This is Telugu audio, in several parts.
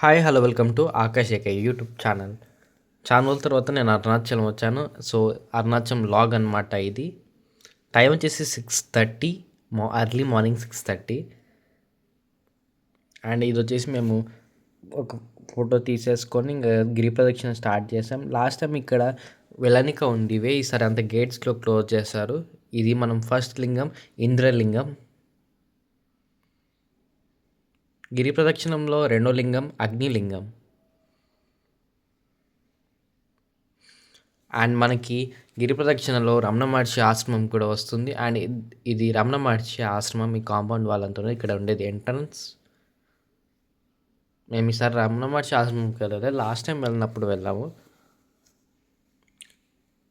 Hi hello welcome to Akash AK YouTube channel. చాలా రోజుల తర్వాత నేను అరుణాచలం వచ్చాను. సో అరుణాచలం లాగ్ అనమాట ఇది. టైం వచ్చేసి 6:30 ఎర్లీ మార్నింగ్ 6:30. అండ్ ఇది వచ్చేసి మేము ఒక ఫోటో తీసేసుకొని ఇంకా గిరి ప్రదక్షిణ స్టార్ట్ చేసాం. లాస్ట్ టైం ఇక్కడ వెళ్ళనిక ఉండివే, ఈసారి అంత గేట్స్లో క్లోజ్ చేశారు. ఇది మనం ఫస్ట్ లింగం ఇంద్రలింగం. గిరి ప్రదక్షిణంలో రెండో లింగం అగ్నిలింగం. అండ్ మనకి గిరి ప్రదక్షిణలో రమణ మహర్షి ఆశ్రమం కూడా వస్తుంది. అండ్ ఇది రమణ మహర్షి ఆశ్రమం, ఈ కాంపౌండ్ వాళ్ళంతా ఇక్కడ ఉండేది ఎంట్రన్స్. మేము ఈసారి రమణ మహర్షి ఆశ్రమంకి వెళ్ళాలి, లాస్ట్ టైం వెళ్ళినప్పుడు వెళ్ళాము.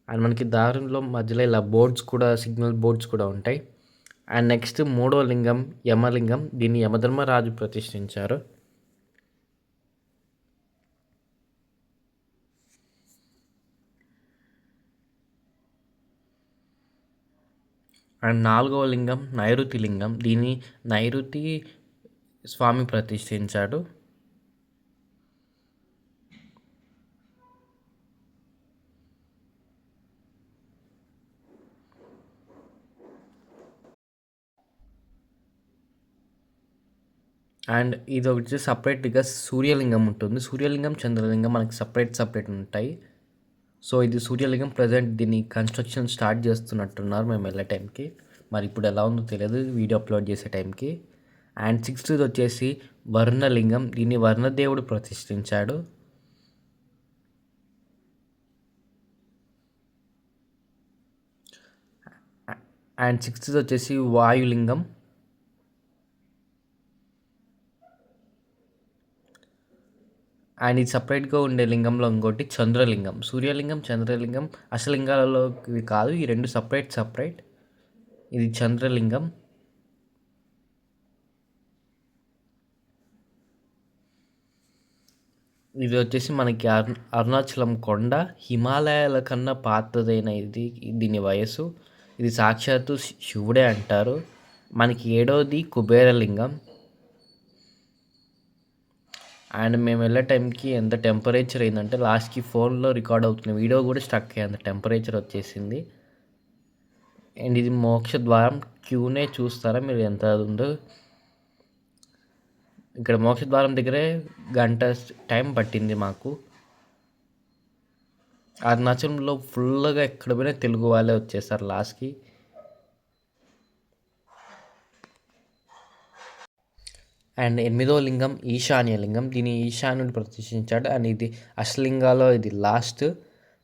అండ్ మనకి దారిలో మధ్యలో ఇలా బోర్డ్స్ కూడా, సిగ్నల్ బోర్డ్స్ కూడా ఉంటాయి. అండ్ నెక్స్ట్ మూడో లింగం యమలింగం. దీన్ని యమధర్మరాజు ప్రతిష్ఠించారు. అండ్ నాలుగవ లింగం నైరుతి లింగం. దీన్ని నైరుతి స్వామి ప్రతిష్ఠించాడు. అండ్ ఇది ఒకటి సపరేట్గా సూర్యలింగం ఉంటుంది. సూర్యలింగం చంద్రలింగం మనకి సపరేట్ ఉంటాయి. సో ఇది సూర్యలింగం. ప్రజెంట్ దీన్ని కన్స్ట్రక్షన్ స్టార్ట్ చేస్తున్నట్టున్నారు మేము వెళ్ళే టైంకి. మరి ఇప్పుడు ఎలా ఉందో తెలియదు వీడియో అప్లోడ్ చేసే టైంకి. అండ్ సిక్స్త్ వచ్చేసి వర్ణలింగం. దీన్ని వర్ణదేవుడు ప్రతిష్ఠించాడు. అండ్ సిక్స్త్ వచ్చేసి వాయులింగం. అండ్ ఇది సపరేట్గా ఉండే లింగంలో ఇంకోటి చంద్రలింగం. సూర్యలింగం చంద్రలింగం అష్టలింగాలలో ఇవి కాదు, ఈ రెండు సపరేట్. ఇది చంద్రలింగం. ఇది వచ్చేసి మనకి అరుణాచలం కొండ, హిమాలయాల కన్నా పాతదైన ఇది, దీని వయసు. ఇది సాక్షాత్తు శివుడే అంటారు. మనకి ఏడవది కుబేరలింగం. అండ్ మేము వెళ్ళే టైంకి ఎంత టెంపరేచర్ అయిందంటే లాస్ట్కి ఫోన్లో రికార్డ్ అవుతున్న వీడియో కూడా స్టక్ అయ్యి అంత టెంపరేచర్ వచ్చేసింది. అండ్ ఇది మోక్ష ద్వారం. క్యూనే చూస్తారా మీరు ఎంత ఉందో. ఇక్కడ మోక్ష ద్వారం దగ్గరే గంట టైం పట్టింది మాకు. అరుణాచలంలో ఫుల్గా ఎక్కడ పోయినా తెలుగు వాళ్ళే వచ్చేస్తారు లాస్ట్కి. అండ్ ఎనిమిదో లింగం ఈశాన్య లింగం. దీన్ని ఈశాన్యుడు ప్రతిష్ఠించాడు. అండ్ ఇది అష్టలింగాలో ఇది లాస్ట్.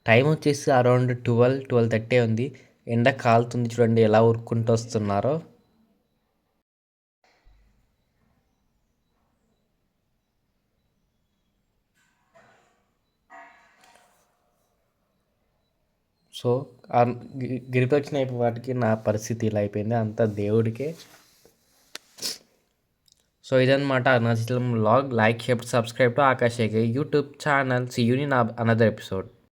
టైం వచ్చేసి అరౌండ్ 12:30 ఉంది. ఎండ కాలుతుంది, చూడండి ఎలా ఉరుక్కుంటూ వస్తున్నారో. సో గిరిప్రదక్షిణ అయిపోయే వాటికి నా పరిస్థితి ఇలా అయిపోయింది, అంతా దేవుడికే. సో ఇదన్నమాట Arunachalam vlog. Like, share, subscribe to Akash AK YouTube channel. See you in another episode.